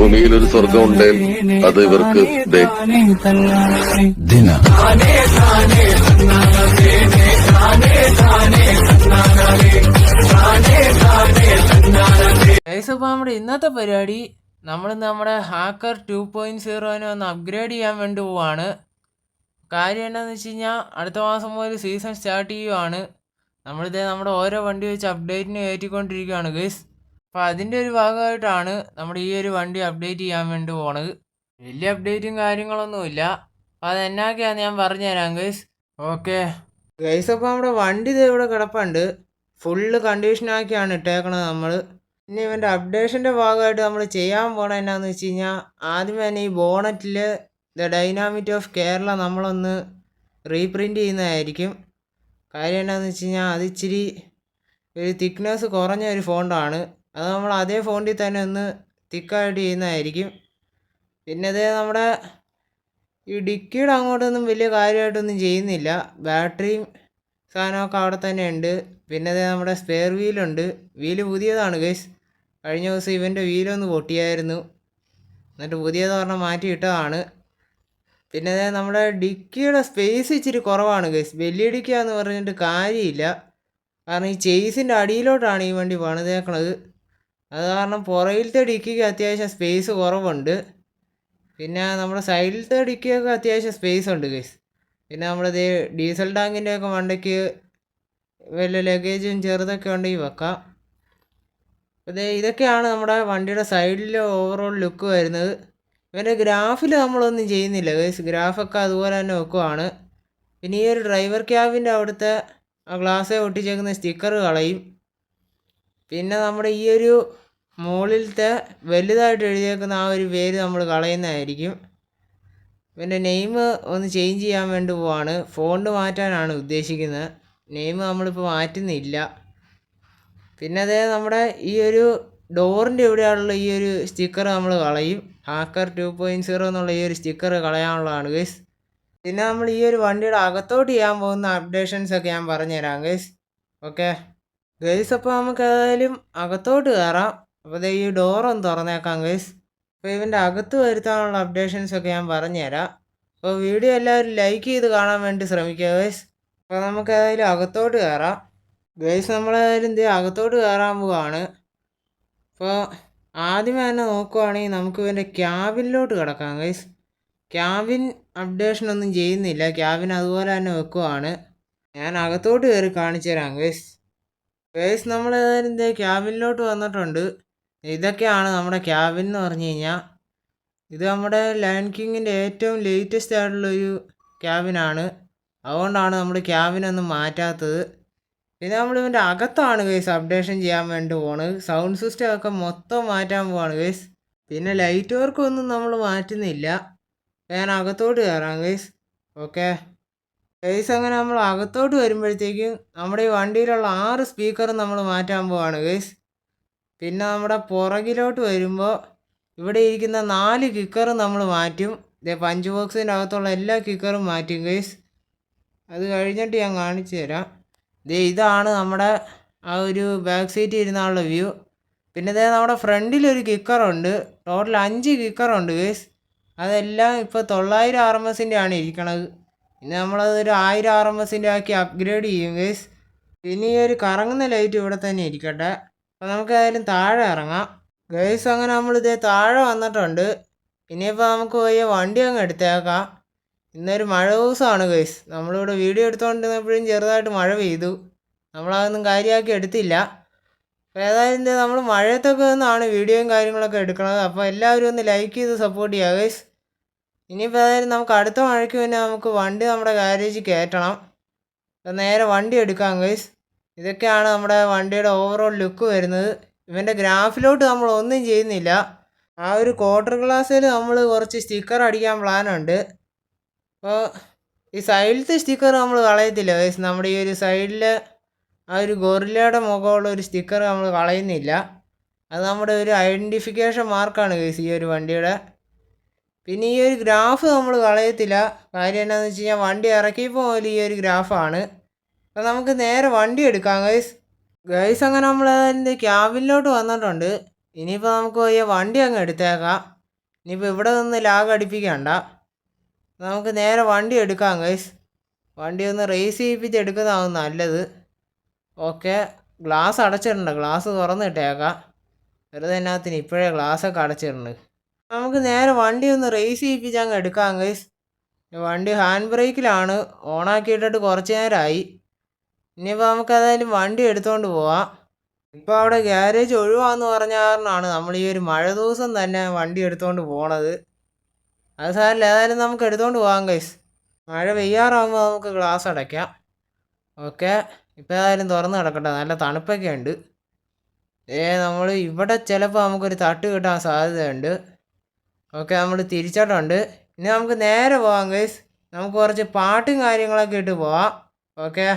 ഭൂമിയിൽ ഒരു സ്വർഗം ഉണ്ടെങ്കിൽ അത് ഇവർക്ക് നമ്മുടെ ഇന്നത്തെ പരിപാടി നമ്മുടെ ഹാക്കർ 2.0 ഒന്ന് അപ്ഗ്രേഡ് ചെയ്യാൻ വേണ്ടി പോവാണ്. കാര്യം എന്താണെന്ന് വെച്ച് കഴിഞ്ഞാൽ അടുത്ത മാസം മുതൽ സീസൺ സ്റ്റാർട്ട് ചെയ്യുവാണ്. നമ്മുടെ ഓരോ വണ്ടി വെച്ച് അപ്ഡേറ്റിന് കയറ്റിക്കൊണ്ടിരിക്കുകയാണ് ഗൈസ്. അപ്പോൾ അതിൻ്റെ ഒരു ഭാഗമായിട്ടാണ് നമ്മുടെ ഈ ഒരു വണ്ടി അപ്ഡേറ്റ് ചെയ്യാൻ വേണ്ടി പോണത്. വലിയ അപ്ഡേറ്റും കാര്യങ്ങളൊന്നുമില്ല. അപ്പോൾ അതെന്നാക്കെയാണെന്ന് ഞാൻ പറഞ്ഞുതരാം ഗൈസ്. ഓക്കെ ഗൈസ്, അപ്പോൾ നമ്മുടെ വണ്ടി ഇവിടെ കിടപ്പുണ്ട്. ഫുള്ള് കണ്ടീഷനാക്കിയാണ് ഇട്ടേക്കണത് നമ്മൾ. ഇനി ഇവൻ്റെ അപ്ഡേഷൻ്റെ ഭാഗമായിട്ട് നമ്മൾ ചെയ്യാൻ പോകണത് എന്നാന്ന് വെച്ച് കഴിഞ്ഞാൽ ആദ്യം തന്നെ ഈ ബോണറ്റിൽ ദ ഡൈനാമിറ്റ് ഓഫ് കേരള നമ്മളൊന്ന് റീപ്രിൻ്റ് ചെയ്യുന്നതായിരിക്കും. കാര്യം എന്നാന്ന് വെച്ച് കഴിഞ്ഞാൽ അത് ഇച്ചിരി ഒരു തിക്നെസ് കുറഞ്ഞ ഒരു ഫോണ്ടാണ്. അത് നമ്മൾ അതേ ഫോണ്ടിൽ തന്നെ ഒന്ന് തിക്കായിട്ട് ചെയ്യുന്നതായിരിക്കും. പിന്നെ അതേ നമ്മുടെ ഈ ഡിക്കിയുടെ അങ്ങോട്ടൊന്നും വലിയ കാര്യമായിട്ടൊന്നും ചെയ്യുന്നില്ല. ബാറ്ററിയും സാധനമൊക്കെ അവിടെ തന്നെ ഉണ്ട്. പിന്നെ അതേ നമ്മുടെ സ്പെയർ വീലുണ്ട്. വീല് പുതിയതാണ് ഗൈസ്. കഴിഞ്ഞ ദിവസം ഇവൻ്റെ വീലൊന്ന് പൊട്ടിയായിരുന്നു, എന്നിട്ട് പുതിയത് പറഞ്ഞാൽ മാറ്റിയിട്ടതാണ്. പിന്നെ അതേ നമ്മുടെ ഡിക്കിയുടെ സ്പേസ് ഇച്ചിരി കുറവാണ് ഗൈസ്. വലിയ ഡിക്കിയാന്ന് പറഞ്ഞിട്ട് കാര്യമില്ല. കാരണം ഈ ചേസിൻ്റെ അടിയിലോട്ടാണ് ഈ വണ്ടി പണിതേക്കണത്. അത് കാരണം പുറകിലത്തെ ഡിക്കിക്ക് അത്യാവശ്യം സ്പേസ് കുറവുണ്ട്. പിന്നെ നമ്മുടെ സൈഡിലത്തെ ഡിക്കിയൊക്കെ അത്യാവശ്യം സ്പേസ് ഉണ്ട് ഗൈസ്. പിന്നെ നമ്മളിത് ഡീസൽ ടാങ്കിൻ്റെ ഒക്കെ മണ്ടയ്ക്ക് വല്ല ലഗേജും ചെറുതൊക്കെ ഉണ്ടെങ്കിൽ വെക്കാം. ഇതൊക്കെയാണ് നമ്മുടെ വണ്ടിയുടെ സൈഡിലെ ഓവറോൾ ലുക്ക് വരുന്നത്. ഇവൻ്റെ ഗ്രാഫിൽ നമ്മളൊന്നും ചെയ്യുന്നില്ല ഗൈസ്. ഗ്രാഫൊക്കെ അതുപോലെ തന്നെ വെക്കുവാണ്. പിന്നെ ഈ ഒരു ഡ്രൈവർ ക്യാബിൻ്റെ അവിടുത്തെ ആ ഗ്ലാസ്സെ ഒട്ടിച്ചേക്കുന്ന സ്റ്റിക്കർ കളയും. പിന്നെ നമ്മുടെ ഈ ഒരു മുകളിലത്തെ വലുതായിട്ട് എഴുതിയേക്കുന്ന ആ ഒരു പേര് നമ്മൾ കളയുന്നതായിരിക്കും. പിന്നെ നെയിം ഒന്ന് ചേഞ്ച് ചെയ്യാൻ വേണ്ടി പോവാണ്. ഫോണ്ട് മാറ്റാനാണ് ഉദ്ദേശിക്കുന്നത്. നെയിം നമ്മളിപ്പോൾ മാറ്റുന്നില്ല. പിന്നെ അതേ നമ്മുടെ ഈ ഒരു ഡോറിൻ്റെ ഇവിടെയുള്ള ഈ ഒരു സ്റ്റിക്കർ നമ്മൾ കളയും. ഹാക്കർ 2.0 എന്നുള്ള ഈ ഒരു സ്റ്റിക്കർ കളയാനുള്ളതാണ് ഗൈസ്. പിന്നെ നമ്മൾ ഈ ഒരു വണ്ടിയുടെ അകത്തോട്ട് ചെയ്യാൻ പോകുന്ന അപ്ഡേഷൻസൊക്കെ ഞാൻ പറഞ്ഞുതരാം ഗൈസ്. ഓക്കെ ഗൈസ്, അപ്പോൾ നമുക്ക് ഏതായാലും അകത്തോട്ട് കയറാം. അപ്പോൾ ഈ ഡോറൊന്ന് തുറന്നേക്കാം ഗൈസ്. അപ്പോൾ ഇവൻ്റെ അകത്ത് വരുത്താനുള്ള അപ്ഡേഷൻസൊക്കെ ഞാൻ പറഞ്ഞുതരാം. അപ്പോൾ വീഡിയോ എല്ലാവരും ലൈക്ക് ചെയ്ത് കാണാൻ വേണ്ടി ശ്രമിക്കുക ഗൈസ്. അപ്പോൾ നമുക്ക് ഏതായാലും അകത്തോട്ട് കയറാം ഗൈസ്. നമ്മളേതായാലും അകത്തോട്ട് കയറാൻ പോവാണ്. അപ്പോൾ ആദ്യമേ തന്നെ നോക്കുവാണെങ്കിൽ നമുക്ക് ഇവൻ്റെ ക്യാബിനിലോട്ട് കിടക്കാം ഗൈസ്. ക്യാബിൻ അപ്ഡേഷനൊന്നും ചെയ്യുന്നില്ല. ക്യാബിൻ അതുപോലെ തന്നെ വെക്കുവാണ്. ഞാൻ അകത്തോട്ട് കയറി കാണിച്ചു തരാം ഗൈസ്. ഗൈസ്, നമ്മളേതായാലും ക്യാബിനിലോട്ട് വന്നിട്ടുണ്ട്. ഇതൊക്കെയാണ് നമ്മുടെ ക്യാബിൻ എന്ന് പറഞ്ഞു കഴിഞ്ഞാൽ. ഇത് നമ്മുടെ ലയൺ കിങ്ങിൻ്റെ ഏറ്റവും ലേറ്റസ്റ്റ് ആയിട്ടുള്ളൊരു ക്യാബിനാണ്. അതുകൊണ്ടാണ് നമ്മൾ ക്യാബിനൊന്നും മാറ്റാത്തത്. പിന്നെ നമ്മളിവൻ്റെ അകത്താണ് ഗൈസ് അപ്ഡേഷൻ ചെയ്യാൻ വേണ്ടി പോണത്. സൗണ്ട് സിസ്റ്റം ഒക്കെ മൊത്തം മാറ്റാൻ പോവാണ് ഗൈസ്. പിന്നെ ലൈറ്റ് വർക്കൊന്നും നമ്മൾ മാറ്റുന്നില്ല. ഞാൻ അകത്തോട്ട് കയറാം ഗൈസ്. ഓക്കെ ഗൈസ്, അങ്ങനെ നമ്മൾ അകത്തോട്ട് വരുമ്പോഴത്തേക്കും നമ്മുടെ ഈ വണ്ടിയിലുള്ള 6 സ്പീക്കറും നമ്മൾ മാറ്റാൻ പോവാണ് ഗൈസ്. പിന്നെ നമ്മുടെ പുറകിലോട്ട് വരുമ്പോൾ ഇവിടെ ഇരിക്കുന്ന 4 കിക്കറും നമ്മൾ മാറ്റും. പഞ്ച് ബോക്സിൻ്റെ അകത്തുള്ള എല്ലാ കിക്കറും മാറ്റും ഗൈസ്. അത് കഴിഞ്ഞിട്ട് ഞാൻ കാണിച്ചു തരാം. ഇതാണ് നമ്മുടെ ആ ഒരു ബാക്ക് സീറ്റ് ഇരുന്നുള്ള വ്യൂ. പിന്നെ നമ്മുടെ ഫ്രണ്ടിലൊരു കിക്കറുണ്ട്. Total 5 കിക്കറുണ്ട് guys. അതെല്ലാം ഇപ്പോൾ 900 RMSൻ്റെ ആണ് ഇരിക്കണത്. പിന്നെ നമ്മളതൊരു 1000 RMSൻ്റെ ആക്കി അപ്ഗ്രേഡ് ചെയ്യും ഗൈസ്. പിന്നെ ഈ ഒരു കറങ്ങുന്ന ലൈറ്റ് ഇവിടെ തന്നെ ഇരിക്കട്ടെ. അപ്പോൾ നമുക്ക് ഏതായാലും താഴെ ഇറങ്ങാം ഗൈസ്. അങ്ങനെ നമ്മളിതേ താഴെ വന്നിട്ടുണ്ട്. ഇനിയിപ്പോൾ നമുക്ക് പോയി വണ്ടി അങ്ങ് എടുത്തേക്കാം. ഇന്നൊരു മഴ ദിവസമാണ് ഗൈസ്. നമ്മളിവിടെ വീഡിയോ എടുത്തുകൊണ്ടിരുന്നപ്പോഴും ചെറുതായിട്ട് മഴ പെയ്തു. നമ്മളതൊന്നും കാര്യമാക്കി എടുത്തില്ല. അപ്പോൾ ഏതായാലും നമ്മൾ മഴയത്തൊക്കെ നിന്നാണ് വീഡിയോയും കാര്യങ്ങളൊക്കെ എടുക്കുന്നത്. അപ്പോൾ എല്ലാവരും ഒന്ന് ലൈക്ക് ചെയ്ത് സപ്പോർട്ട് ചെയ്യുക ഗൈസ്. ഇനിയിപ്പോൾ ഏതായാലും നമുക്ക് അടുത്ത മഴയ്ക്ക് പിന്നെ നമുക്ക് വണ്ടി നമ്മുടെ ഗാരേജിൽ കയറ്റണം. അപ്പോൾ നേരെ വണ്ടി എടുക്കാം ഗൈസ്. ഇതൊക്കെയാണ് നമ്മുടെ വണ്ടിയുടെ ഓവറോൾ ലുക്ക് വരുന്നത്. ഇവൻ്റെ ഗ്രാഫിലോട്ട് നമ്മൾ ഒന്നും ചെയ്യുന്നില്ല. ആ ഒരു ക്വാർട്ടർ ഗ്ലാസ്സിൽ നമ്മൾ കുറച്ച് സ്റ്റിക്കർ അടിക്കാൻ പ്ലാനുണ്ട്. അപ്പോൾ ഈ സൈഡിലത്തെ സ്റ്റിക്കർ നമ്മൾ കളയത്തില്ല ഗൈസ്. നമ്മുടെ ഈ ഒരു സൈഡിൽ ആ ഒരു ഗൊറില്ലയുടെ മുഖമുള്ള ഒരു സ്റ്റിക്കർ നമ്മൾ കളയുന്നില്ല. അത് നമ്മുടെ ഒരു ഐഡൻറ്റിഫിക്കേഷൻ മാർക്കാണ് ഗൈസ് ഈ ഒരു വണ്ടിയുടെ. പിന്നെ ഈ ഒരു ഗ്രാഫ് നമ്മൾ കളയത്തില്ല. കാര്യം എന്താണെന്ന് വെച്ച് കഴിഞ്ഞാൽ വണ്ടി ഇറക്കിയപ്പോൾ മുതൽ ഈ ഒരു ഗ്രാഫാണ്. അപ്പോൾ നമുക്ക് നേരെ വണ്ടി എടുക്കാം ഗൈസ്. അങ്ങനെ നമ്മൾ അതിൻ്റെ ക്യാബിനിലോട്ട് വന്നിട്ടുണ്ട്. ഇനിയിപ്പോൾ നമുക്ക് പോയി വണ്ടി അങ്ങ് എടുത്തേക്കാം. ഇനിയിപ്പോൾ ഇവിടെ നിന്ന് ലാഗ് അടിപ്പിക്കണ്ട, നമുക്ക് നേരെ വണ്ടി എടുക്കാം ഗൈസ്. വണ്ടി ഒന്ന് റേസ് ചെയ്യിപ്പിച്ച് എടുക്കുന്നതാവും നല്ലത്. ഓക്കെ, ഗ്ലാസ് അടച്ചിട്ടുണ്ട്, ഗ്ലാസ് തുറന്നിട്ടേക്കാം. വെറുതെ എന്നാത്തിന് ഇപ്പോഴേ ഗ്ലാസ്സൊക്കെ അടച്ചിട്ടുണ്ട്. നമുക്ക് നേരെ വണ്ടി ഒന്ന് റേസ് ചെയ്യിപ്പിച്ച് അങ്ങ് എടുക്കാം ഗൈസ്. വണ്ടി ഹാൻഡ് ബ്രേക്കിലാണ്, ഓണാക്കിയിട്ടിട്ട് കുറച്ച് നേരമായി. ഇനിയിപ്പോൾ നമുക്ക് ഏതായാലും വണ്ടി എടുത്തുകൊണ്ട് പോവാം. ഇപ്പോൾ അവിടെ ഗ്യാരേജ് ഒഴിവാന്ന് പറഞ്ഞ കാരണമാണ് നമ്മൾ ഈ ഒരു മഴ ദിവസം തന്നെ വണ്ടി എടുത്തുകൊണ്ട് പോണത്. അത് സാറില്ല, ഏതായാലും നമുക്ക് എടുത്തുകൊണ്ട് പോകാം ഗൈസ്. മഴ പെയ്യാറാകുമ്പോൾ നമുക്ക് ഗ്ലാസ് അടയ്ക്കാം. ഓക്കെ, ഇപ്പോൾ ഏതായാലും തുറന്ന് കിടക്കട്ടെ, നല്ല തണുപ്പൊക്കെ ഉണ്ട്. നമ്മൾ ഇവിടെ ചിലപ്പോൾ നമുക്കൊരു തട്ട് കിട്ടാൻ സാധ്യതയുണ്ട്. ഓക്കെ, നമ്മൾ തിരിച്ചിട്ടുണ്ട്. ഇനി നമുക്ക് നേരെ പോകാം ഗൈസ്. നമുക്ക് കുറച്ച് പാട്ടും കാര്യങ്ങളൊക്കെ ഇട്ട് പോവാം. Okay,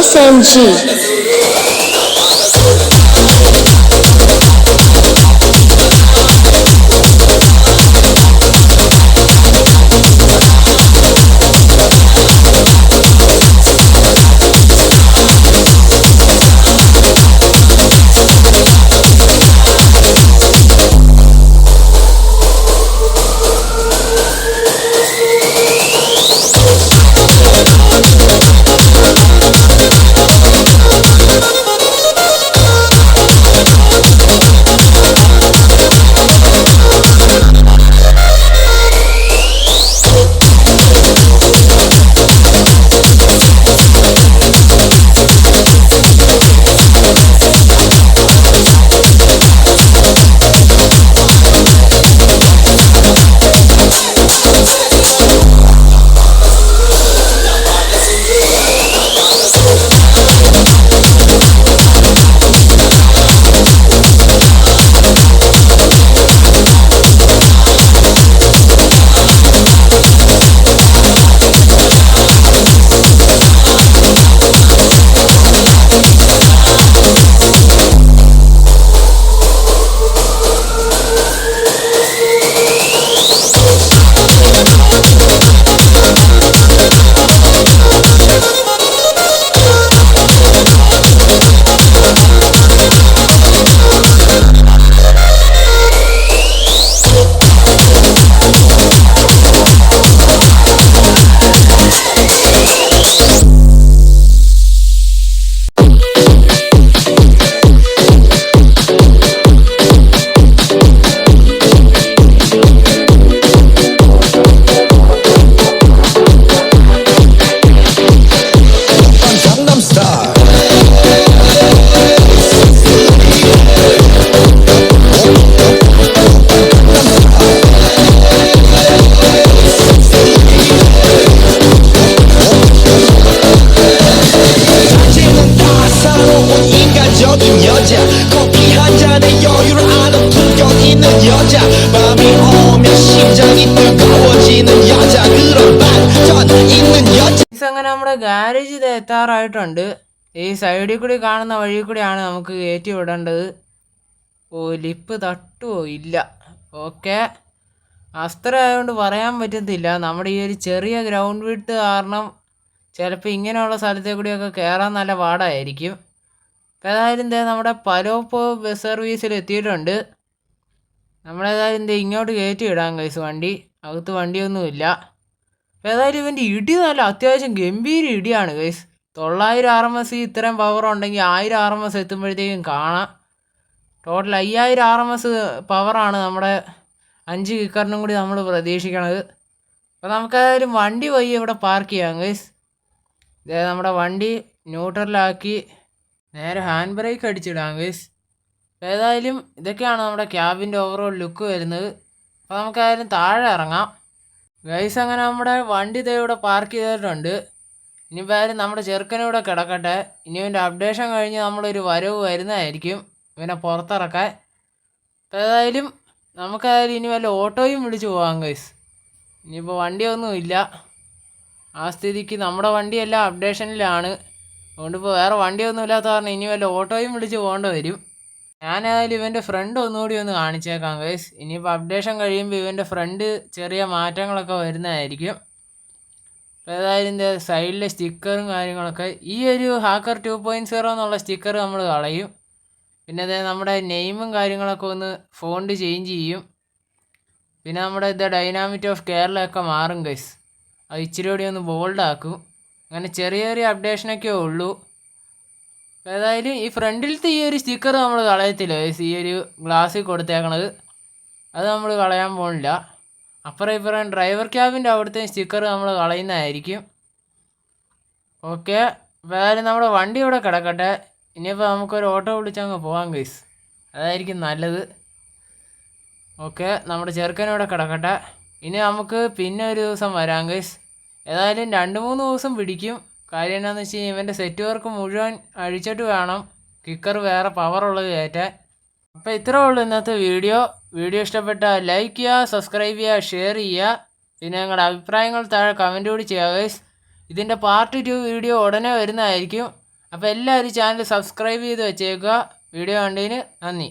SMG. അങ്ങനെ നമ്മുടെ ഗാരേജ് ഇത് എത്താറായിട്ടുണ്ട്. ഈ സൈഡിൽ കൂടി കാണുന്ന വഴി കൂടിയാണ് നമുക്ക് കയറ്റി വിടേണ്ടത്. ഓ, ലിപ്പ് തട്ടുമോ? ഇല്ല. ഓക്കെ, അസ്ത്ര ആയതുകൊണ്ട് പറയാൻ പറ്റത്തില്ല. നമ്മുടെ ഈ ഒരു ചെറിയ ഗ്രൗണ്ട് വിട്ട് കാരണം ചിലപ്പോൾ ഇങ്ങനെയുള്ള സ്ഥലത്തെ കൂടിയൊക്കെ കയറാൻ നല്ല പാടായിരിക്കും. അപ്പോൾ ഏതായാലും നമ്മുടെ പലോപ്പോ ബസ് സർവീസിൽ എത്തിയിട്ടുണ്ട്. നമ്മളേതായാലും ഇങ്ങോട്ട് കയറ്റി ഇടാം ഗൈസ് വണ്ടി. അകത്ത് വണ്ടിയൊന്നുമില്ല. അപ്പോൾ ഏതായാലും ഇവൻ്റെ ഇടി നല്ല അത്യാവശ്യം ഗംഭീര ഇടിയാണ് ഗൈസ്. 900 RMS ഇത്രയും പവർ ഉണ്ടെങ്കിൽ 1000 RMS എത്തുമ്പോഴത്തേക്കും കാണാം. ടോട്ടൽ 5000 RMS പവറാണ് നമ്മുടെ 5 കിക്കറിനും കൂടി നമ്മൾ പ്രതീക്ഷിക്കണത്. അപ്പോൾ നമുക്കേതായാലും വണ്ടി പോയി ഇവിടെ പാർക്ക് ചെയ്യാം ഗൈസ്. നമ്മുടെ വണ്ടി ന്യൂട്രലാക്കി നേരെ ഹാൻഡ് ബ്രേക്ക് അടിച്ചിടാം ഗൈസ്. അപ്പോൾ ഏതായാലും ഇതൊക്കെയാണ് നമ്മുടെ ക്യാബിൻ്റെ ഓവറോൾ ലുക്ക് വരുന്നത്. അപ്പോൾ നമുക്കേതായാലും താഴെ ഇറങ്ങാം. ഗൈസ് അങ്ങനെ നമ്മുടെ വണ്ടി ദേ ഇവിടെ പാർക്ക് ചെയ്തിട്ടുണ്ട്. ഇനിയിപ്പോൾ ആരും നമ്മുടെ ചെറുക്കനൂടെ കിടക്കട്ടെ. ഇനി ഇവൻ്റെ അപ്ഡേഷൻ കഴിഞ്ഞ് നമ്മളൊരു വരവ് വരുന്നതായിരിക്കും ഇവനെ പുറത്തിറക്കാൻ. അപ്പോൾ ഏതായാലും നമുക്കായാലും ഇനി വല്ല ഓട്ടോയും വിളിച്ച് പോകാം ഗൈസ്. ഇനിയിപ്പോൾ വണ്ടിയൊന്നുമില്ല. ആ സ്ഥിതിക്ക് നമ്മുടെ വണ്ടിയെല്ലാം അപ്ഡേഷനിലാണ്. അതുകൊണ്ടിപ്പോൾ വേറെ വണ്ടിയൊന്നും ഇല്ലാത്ത കാരണം ഇനി വല്ല ഓട്ടോയും വിളിച്ച് പോകേണ്ടി വരും. ഞാനേതായാലും ഇവൻ്റെ ഫ്രണ്ട് ഒന്നുകൂടി ഒന്ന് കാണിച്ചേക്കാം ഗൈസ്. ഇനിയിപ്പോൾ അപ്ഡേഷൻ കഴിയുമ്പോൾ ഇവൻ്റെ ഫ്രണ്ട് ചെറിയ മാറ്റങ്ങളൊക്കെ വരുന്നതായിരിക്കും. അപ്പോൾ ഏതായാലും ഇതിൻ്റെ സൈഡിലെ സ്റ്റിക്കറും കാര്യങ്ങളൊക്കെ ഈ ഒരു ഹാക്കർ 2.0 എന്നുള്ള സ്റ്റിക്കർ നമ്മൾ കളയും. പിന്നെ അതായത് നമ്മുടെ നെയിമും കാര്യങ്ങളൊക്കെ ഒന്ന് ഫോണ്ട് ചേഞ്ച് ചെയ്യും. പിന്നെ നമ്മുടെ ഇത് ഡൈനാമിറ്റ് ഓഫ് കേരളയൊക്കെ മാറും ഗൈസ്. അത് ഇച്ചിരി കൂടി ഒന്ന് ബോൾഡാക്കും. അങ്ങനെ ചെറിയ ചെറിയ അപ്ഡേഷനൊക്കെ ഉള്ളൂ. അപ്പോൾ ഏതായാലും ഈ ഫ്രണ്ടിലത്തെ ഈ ഒരു സ്റ്റിക്കർ നമ്മൾ കളയത്തില്ല ഗൈസ്. ഈ ഒരു ഗ്ലാസ്സിൽ കൊടുത്തേക്കണത് അത് നമ്മൾ കളയാൻ പോകുന്നില്ല. അപ്പുറം ഇപ്പുറം ഡ്രൈവർ ക്യാബിൻ്റെ അവിടുത്തെ സ്റ്റിക്കർ നമ്മൾ കളയുന്നതായിരിക്കും. ഓക്കെ, അപ്പോൾ ഏതായാലും നമ്മുടെ വണ്ടി ഇവിടെ കിടക്കട്ടെ. ഇനിയിപ്പോൾ നമുക്കൊരു ഓട്ടോ വിളിച്ചങ്ങ് പോകാം ഗൈസ്. അതായിരിക്കും നല്ലത്. ഓക്കെ, നമ്മുടെ ചെറുക്കനിവിടെ കിടക്കട്ടെ. ഇനി നമുക്ക് പിന്നെ ഒരു ദിവസം വരാം ഗൈസ്. ഏതായാലും 2-3 ദിവസം പിടിക്കും. കാര്യം എന്താണെന്ന് വെച്ച് കഴിഞ്ഞാൽ ഇവൻ്റെ സെറ്റ് വർക്ക് മുഴുവൻ അഴിച്ചിട്ട് വേണം കിക്കർ വേറെ പവറുള്ളത് കയറ്റാൻ. അപ്പോൾ ഇത്രേ ഉള്ളൂ ഇന്നത്തെ വീഡിയോ. ഇഷ്ടപ്പെട്ടാൽ ലൈക്ക് ചെയ്യുക, സബ്സ്ക്രൈബ് ചെയ്യുക, ഷെയർ ചെയ്യുക. പിന്നെ നിങ്ങളുടെ അഭിപ്രായങ്ങൾ താഴെ കമൻറ്റ് കൂടി ചെയ്യുക ഗൈസ്. ഇതിൻ്റെ പാർട്ട് 2 വീഡിയോ ഉടനെ വരുന്നതായിരിക്കും. അപ്പോൾ എല്ലാവരും ചാനൽ സബ്സ്ക്രൈബ് ചെയ്ത് വെച്ചേക്കുക. വീഡിയോ കണ്ടതിന് നന്ദി.